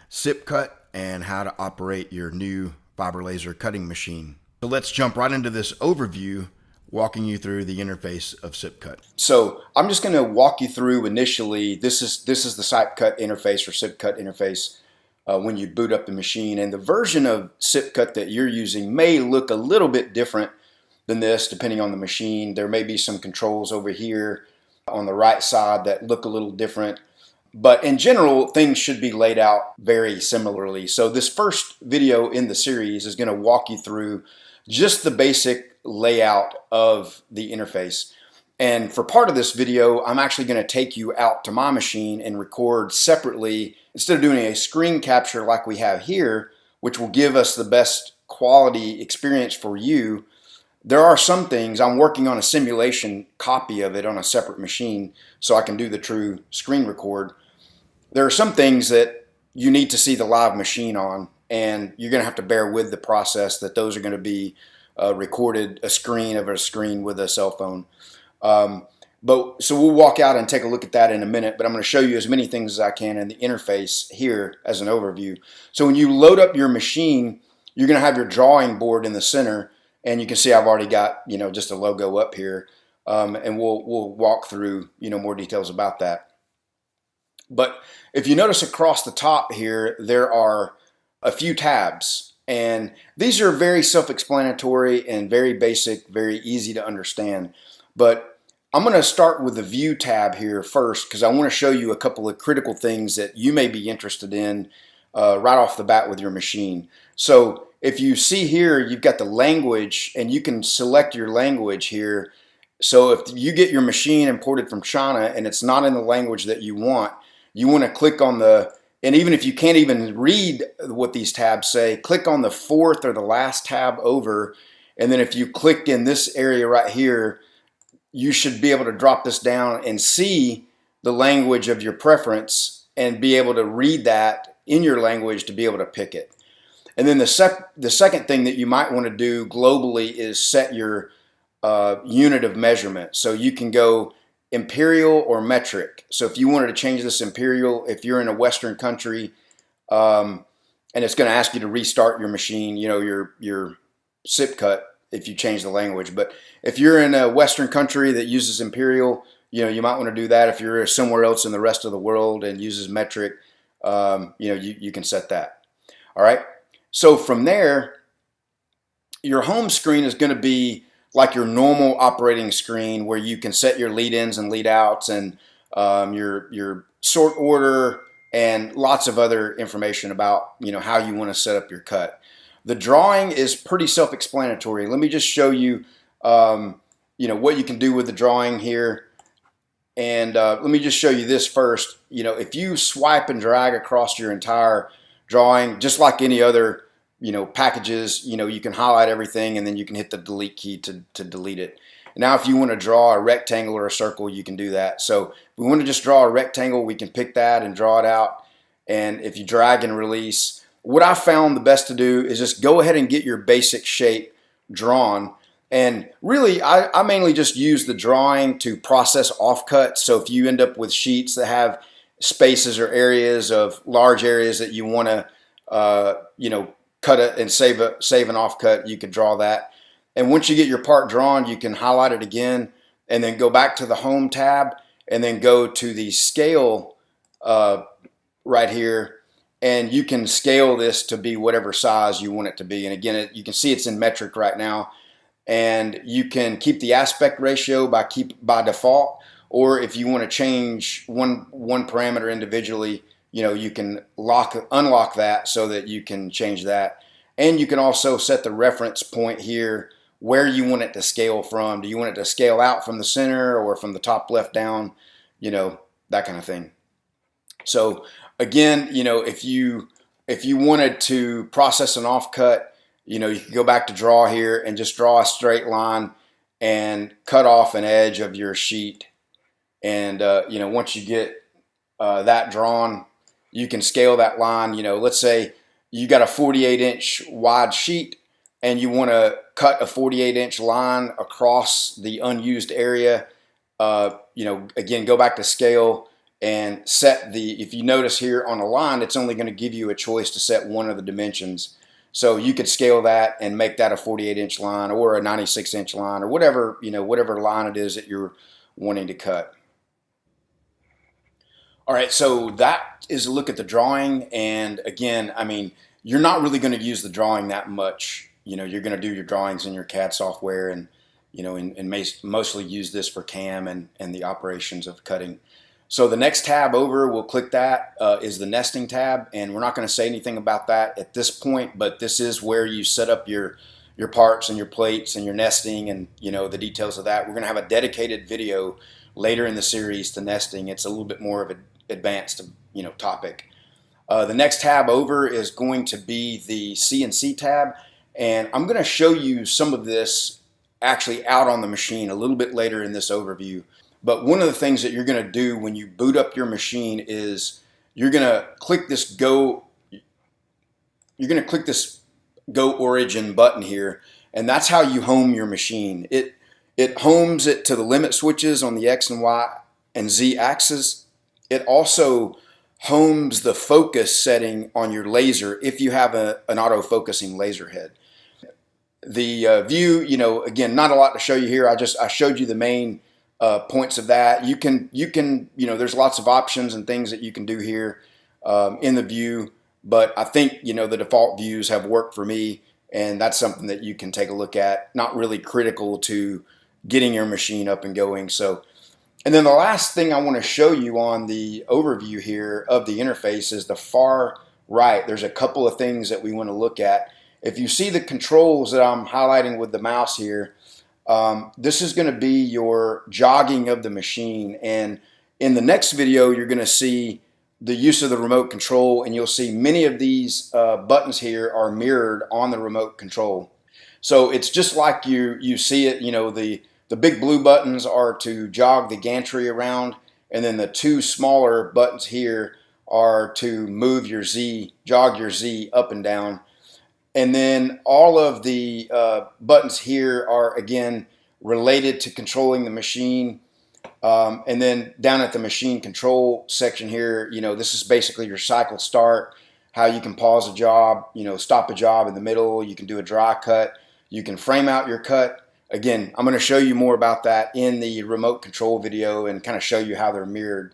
Cypcut and how to operate your new fiber laser cutting machine. So let's jump right into this overview, walking you through the interface of Cypcut. So I'm just going to walk you through initially. This is the Cypcut interface or Cypcut interface when you boot up the machine. And the version of Cypcut that you're using may look a little bit different than this depending on the machine. There may be some controls over here on the right side that look a little different. But in general, things should be laid out very similarly. So this first video in the series is going to walk you through just the basic layout of the interface. And for part of this video, I'm actually going to take you out to my machine and record separately, instead of doing a screen capture like we have here, which will give us the best quality experience for you. There are some things, I'm working on a simulation copy of it on a separate machine so I can do the true screen record. There are some things that you need to see the live machine on, and you're going to have to bear with the process that those are going to be recorded a screen with a cell phone. So we'll walk out and take a look at that in a minute, but I'm going to show you as many things as I can in the interface here as an overview. So when you load up your machine, you're going to have your drawing board in the center, and you can see I've already got, just a logo up here, and we'll walk through, more details about that. But if you notice across the top here, there are a few tabs, and these are very self-explanatory and very basic, very easy to understand. But I'm going to start with the View tab here first because I want to show you a couple of critical things that you may be interested in right off the bat with your machine. So if you see here, you've got the language, and you can select your language here. So if you get your machine imported from China and it's not in the language that you want to click on and even if you can't even read what these tabs say, click on the fourth or the last tab over, and then if you click in this area right here, you should be able to drop this down and see the language of your preference and be able to read that in your language to be able to pick it. And then the second thing that you might want to do globally is set your unit of measurement. So you can go imperial or metric. So if you wanted to change this imperial, if you're in a Western country, and it's going to ask you to restart your machine, your Cypcut, if you change the language. But if you're in a Western country that uses imperial, you might want to do that. If you're somewhere else in the rest of the world and uses metric, you can set that. All right. So from there, your home screen is going to be like your normal operating screen where you can set your lead ins and lead outs and your sort order and lots of other information about how you want to set up your cut. The drawing is pretty self-explanatory. Let me just show you what you can do with the drawing here. And let me just show you this first. If you swipe and drag across your entire drawing, just like any other packages, you can highlight everything and then you can hit the delete key to delete it. Now, if you want to draw a rectangle or a circle, you can do that. So if we want to just draw a rectangle, we can pick that and draw it out. And if you drag and release, what I found the best to do is just go ahead and get your basic shape drawn. And really, I mainly just use the drawing to process offcuts. So if you end up with sheets that have spaces or areas of large areas that you want to, cut it and save an offcut, you can draw that. And once you get your part drawn, you can highlight it again and then go back to the Home tab and then go to the Scale right here, and you can scale this to be whatever size you want it to be. And again, you can see it's in metric right now, and you can keep the aspect ratio by default, or if you want to change one parameter individually, you can unlock that so that you can change that. And you can also set the reference point here where you want it to scale from. Do you want it to scale out from the center or from the top left down? That kind of thing. So again, if you wanted to process an offcut, you can go back to draw here and just draw a straight line and cut off an edge of your sheet. And once you get that drawn, you can scale that line. Let's say you got a 48-inch wide sheet and you want to cut a 48-inch line across the unused area. Again, go back to scale and set if you notice here on a line, it's only going to give you a choice to set one of the dimensions. So you could scale that and make that a 48-inch line or a 96-inch line or whatever, whatever line it is that you're wanting to cut. All right, so that is a look at the drawing. And again, I mean, you're not really going to use the drawing that much. You're going to do your drawings in your CAD software and, mostly use this for CAM and the operations of cutting. So the next tab over, we'll click that, is the nesting tab. And we're not going to say anything about that at this point, but this is where you set up your parts and your plates and your nesting and, the details of that. We're going to have a dedicated video later in the series to nesting. It's a little bit more of an advanced, topic. The next tab over is going to be the CNC tab. And I'm going to show you some of this actually out on the machine a little bit later in this overview. But one of the things that you're going to do when you boot up your machine is you're going to click this Go Origin button here, and that's how you home your machine. It homes it to the limit switches on the X and Y and Z axis. It also homes the focus setting on your laser if you have an auto-focusing laser head. The view, again, not a lot to show you here. I showed you the main points of that. You can, there's lots of options and things that you can do here in the view, but I think, the default views have worked for me, and that's something that you can take a look at. Not really critical to getting your machine up and going. So, and then the last thing I want to show you on the overview here of the interface is the far right. There's a couple of things that we want to look at. If you see the controls that I'm highlighting with the mouse here, this is going to be your jogging of the machine. And in the next video, you're going to see the use of the remote control, and you'll see many of these buttons here are mirrored on the remote control. So it's just like you see it, the big blue buttons are to jog the gantry around, and then the two smaller buttons here are to move your Z, jog your Z up and down. And then all of the buttons here are, again, related to controlling the machine. And then down at the machine control section here, this is basically your cycle start, how you can pause a job, stop a job in the middle. You can do a dry cut. You can frame out your cut. Again, I'm going to show you more about that in the remote control video and kind of show you how they're mirrored.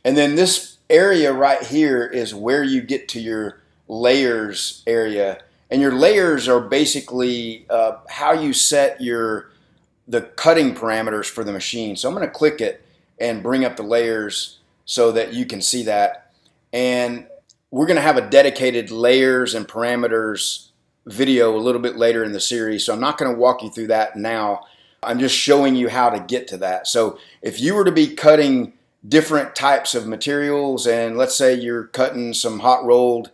And then this area right here is where you get to your layers area. And your layers are basically how you set the cutting parameters for the machine. So I'm going to click it and bring up the layers so that you can see that. And we're going to have a dedicated layers and parameters video a little bit later in the series. So I'm not going to walk you through that now. I'm just showing you how to get to that. So if you were to be cutting different types of materials, and let's say you're cutting some hot rolled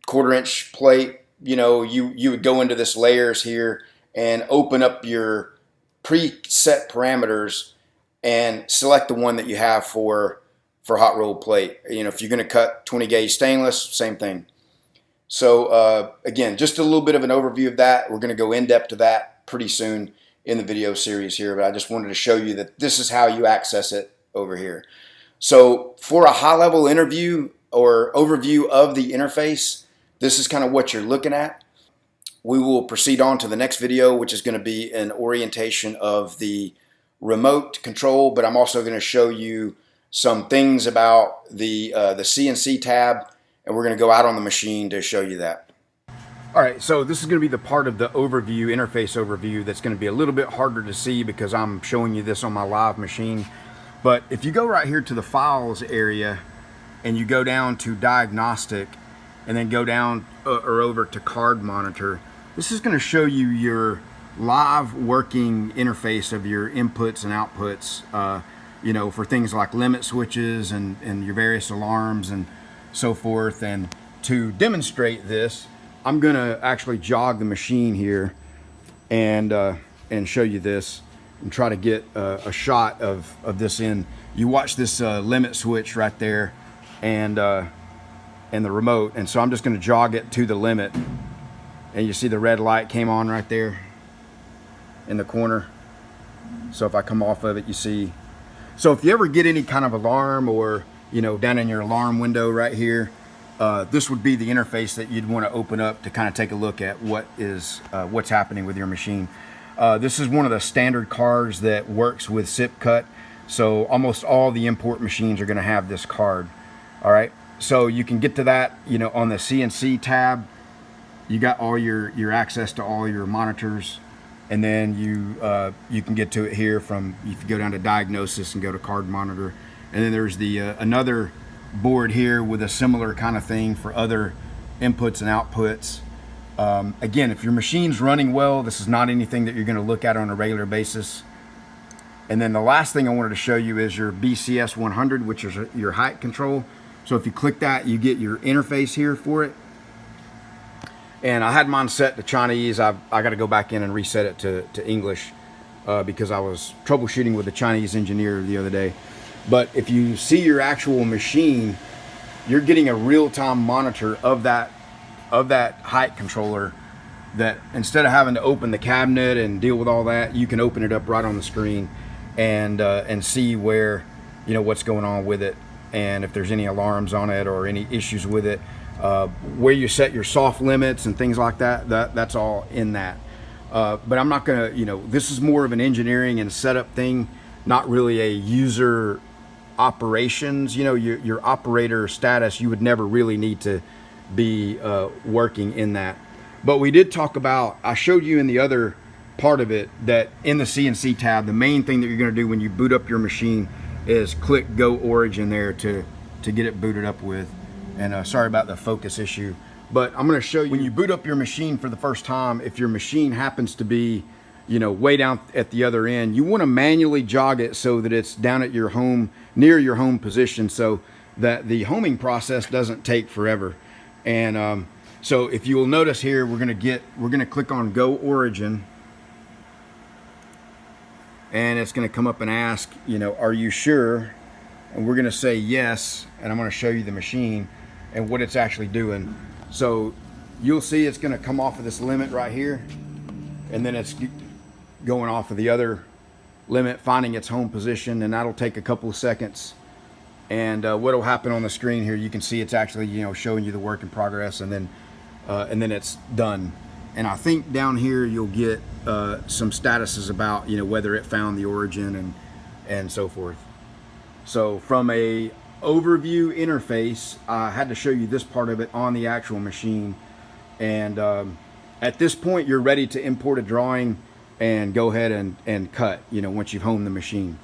1/4 inch plate, you would go into this layers here and open up your preset parameters and select the one that you have for hot rolled plate. If you're going to cut 20 gauge stainless, same thing. So again, just a little bit of an overview of that. We're going to go in depth to that pretty soon in the video series here, but I just wanted to show you that this is how you access it over here. So for a high level interview or overview of the interface, this is kind of what you're looking at. We will proceed on to the next video, which is going to be an orientation of the remote control, but I'm also going to show you some things about the CNC tab, and we're going to go out on the machine to show you that. All right, so this is going to be the part of the overview, interface overview, that's going to be a little bit harder to see because I'm showing you this on my live machine. But if you go right here to the files area and you go down to diagnostic, and then go down or over to card monitor, this is going to show you your live working interface of your inputs and outputs, for things like limit switches and your various alarms and so forth. And to demonstrate this, I'm going to actually jog the machine here and show you this and try to get a shot of this in. You watch this limit switch right there and the remote, and so I'm just going to jog it to the limit, and you see the red light came on right there in the corner. So if I come off of it, you see. So if you ever get any kind of alarm, or down in your alarm window right here, this would be the interface that you'd want to open up to kind of take a look at what's happening with your machine. This is one of the standard cards that works with Cypcut, so almost all the import machines are going to have this card. All right, so you can get to that on the CNC tab. You got all your access to all your monitors, and then you can get to it here from, if you go down to diagnosis and go to card monitor, and then there's the another board here with a similar kind of thing for other inputs and outputs. Again, if your machine's running well, this is not anything that you're going to look at on a regular basis. And then the last thing I wanted to show you is your BCS 100, which is your height control. So if you click that, you get your interface here for it. And I had mine set to Chinese. I got to go back in and reset it to English because I was troubleshooting with a Chinese engineer the other day. But if you see your actual machine, you're getting a real-time monitor of that height controller, that instead of having to open the cabinet and deal with all that, you can open it up right on the screen and see where, what's going on with it, and if there's any alarms on it or any issues with it, where you set your soft limits and things like that's all in that. But I'm not gonna, this is more of an engineering and setup thing, not really a user operations. Your operator status, you would never really need to be working in that. But we did talk about, I showed you in the other part of it, that in the CNC tab, the main thing that you're going to do when you boot up your machine is click Go Origin there to get it booted up with. And sorry about the focus issue, but I'm going to show you when you boot up your machine for the first time. If your machine happens to be way down at the other end, you want to manually jog it so that it's down at your home, near your home position, so that the homing process doesn't take forever. And so if you will notice here, we're going to click on Go Origin, and it's going to come up and ask, are you sure? And we're going to say yes, and I'm going to show you the machine and what it's actually doing. So you'll see it's going to come off of this limit right here, and then it's going off of the other limit, finding its home position, and that'll take a couple of seconds. And what will happen on the screen here, you can see it's actually showing you the work in progress, and then it's done. And I think down here you'll get some statuses about whether it found the origin and so forth. So from a overview interface, I had to show you this part of it on the actual machine. And at this point, you're ready to import a drawing and go ahead and cut, once you've honed the machine.